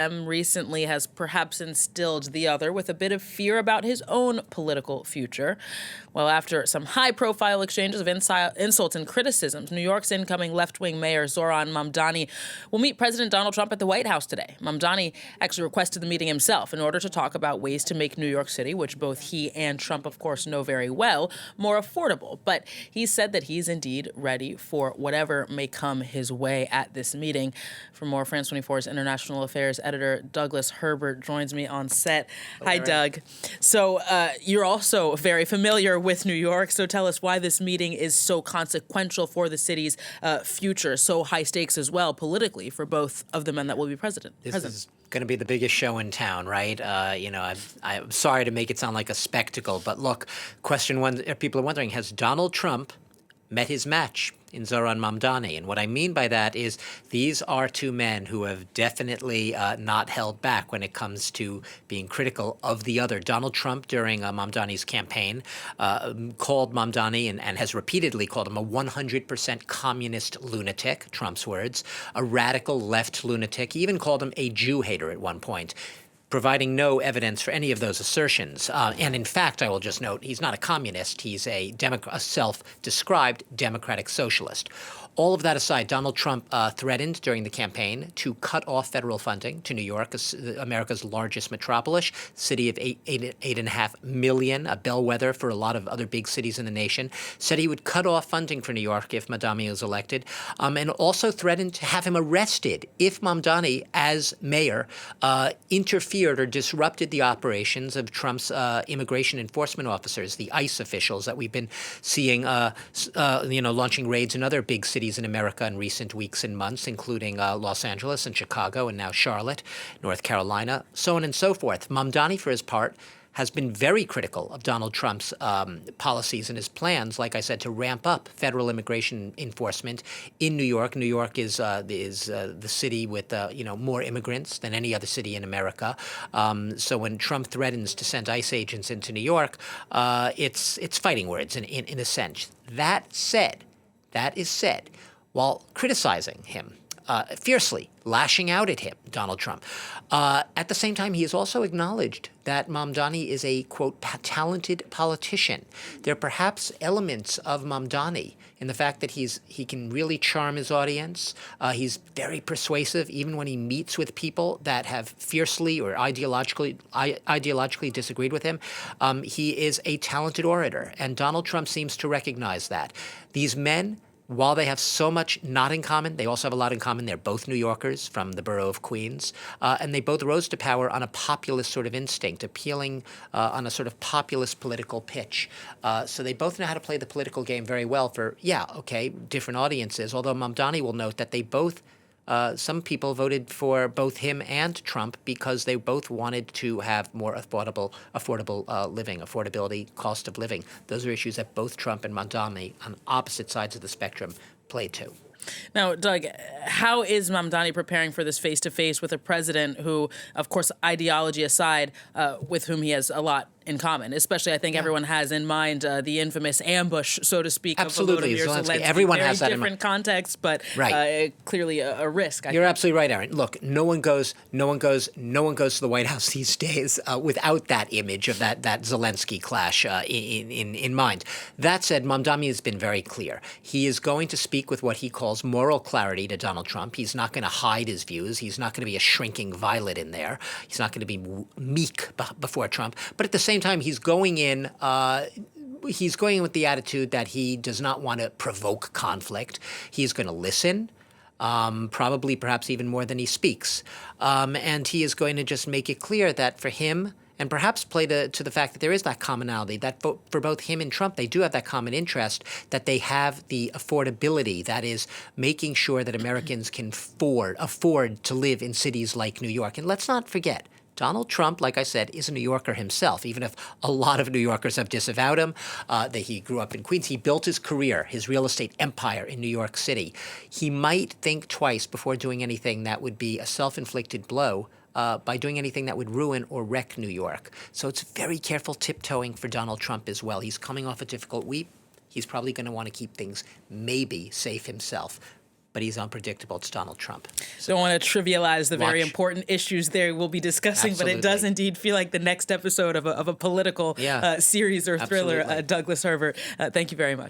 recently has perhaps instilled the other with a bit of fear about his own political future. Well, after some high-profile exchanges of insults and criticisms, New York's incoming left-wing mayor Zohran Mamdani will meet President Donald Trump at the White House today. Mamdani actually requested the meeting himself in order to talk about ways to make New York City, which both he and Trump, of course, know very well, more affordable. But he said that he's indeed ready for whatever may come his way at this meeting. For more, France 24's international affairs editor Douglas Herbert joins me on set. Hi, Doug. So you're also very familiar with New York, so tell us why this meeting is so consequential for the city's future, so high stakes as well politically for both of the men that will be president. This is going to be the biggest show in town, right? I'm sorry to make it sound like a spectacle, but look, question one, people are wondering, has Donald Trump met his match in Zohran Mamdani? And what I mean by that is these are two men who have definitely not held back when it comes to being critical of the other. Donald Trump, during Mamdani's campaign, called Mamdani and has repeatedly called him a 100% communist lunatic, Trump's words, a radical left lunatic. He even called him a Jew hater at one point, providing no evidence for any of those assertions. And in fact, I will just note, he's not a communist. He's a self-described democratic socialist. All of that aside, Donald Trump threatened during the campaign to cut off federal funding to New York, America's largest metropolis, city of 8.5 million, a bellwether for a lot of other big cities in the nation. Said he would cut off funding for New York if Mamdani was elected, and also threatened to have him arrested if Mamdani, as mayor, interfered or disrupted the operations of Trump's immigration enforcement officers, the ICE officials that we've been seeing, launching raids in other big cities in America in recent weeks and months, including Los Angeles and Chicago and now Charlotte, North Carolina, so on and so forth. Mamdani, for his part, has been very critical of Donald Trump's policies and his plans, like I said, to ramp up federal immigration enforcement in New York. New York is the city with more immigrants than any other city in America. So when Trump threatens to send ICE agents into New York, it's fighting words in a sense. That is said, while criticizing him fiercely, lashing out at him, Donald Trump. At the same time, he has also acknowledged that Mamdani is a, quote, talented politician. There are perhaps elements of Mamdani in the fact that he can really charm his audience. He's very persuasive, even when he meets with people that have fiercely or ideologically disagreed with him. He is a talented orator, and Donald Trump seems to recognize that. These men, while they have so much not in common, they also have a lot in common. They're both New Yorkers from the borough of Queens, and they both rose to power on a populist sort of instinct, appealing on a sort of populist political pitch. So they both know how to play the political game very well for, different audiences, although Mamdani will note that they both some people voted for both him and Trump because they both wanted to have more affordable living, affordability, cost of living. Those are issues that both Trump and Mamdani on opposite sides of the spectrum played to. Now, Doug, how is Mamdani preparing for this face-to-face with a president who, of course, ideology aside, with whom he has a lot in common? Especially, I think everyone has in mind the infamous ambush, so to speak, absolutely, of Volodymyr Zelensky. Everyone Very has that in mind. Different context, but clearly a risk. You're absolutely right, Aaron. Look, no one goes to the White House these days without that image of that Zelensky clash in mind. That said, Mamdani has been very clear. He is going to speak with what he calls moral clarity to Donald Trump. He's not going to hide his views. He's not going to be a shrinking violet in there. He's not going to be meek before Trump. But at the same time, he's going in with the attitude that he does not want to provoke conflict. He's going to listen, perhaps even more than he speaks. And he is going to just make it clear that for him, and perhaps play to the fact that there is that commonality, that for both him and Trump, they do have that common interest, that they have the affordability, that is making sure that Americans can afford to live in cities like New York. And let's not forget, Donald Trump, like I said, is a New Yorker himself, even if a lot of New Yorkers have disavowed him. That he grew up in Queens. He built his career, his real estate empire in New York City. He might think twice before doing anything that would be a self-inflicted blow by doing anything that would ruin or wreck New York. So it's very careful tiptoeing for Donald Trump as well. He's coming off a difficult week. He's probably going to want to keep things maybe safe himself. but he's unpredictable. It's Donald Trump. Don't want to trivialize the very Watch. important issues there we'll be discussing, but it does Absolutely. indeed feel like the next episode of a political Yeah. series or thriller. Absolutely. Douglas Herbert, thank you very much.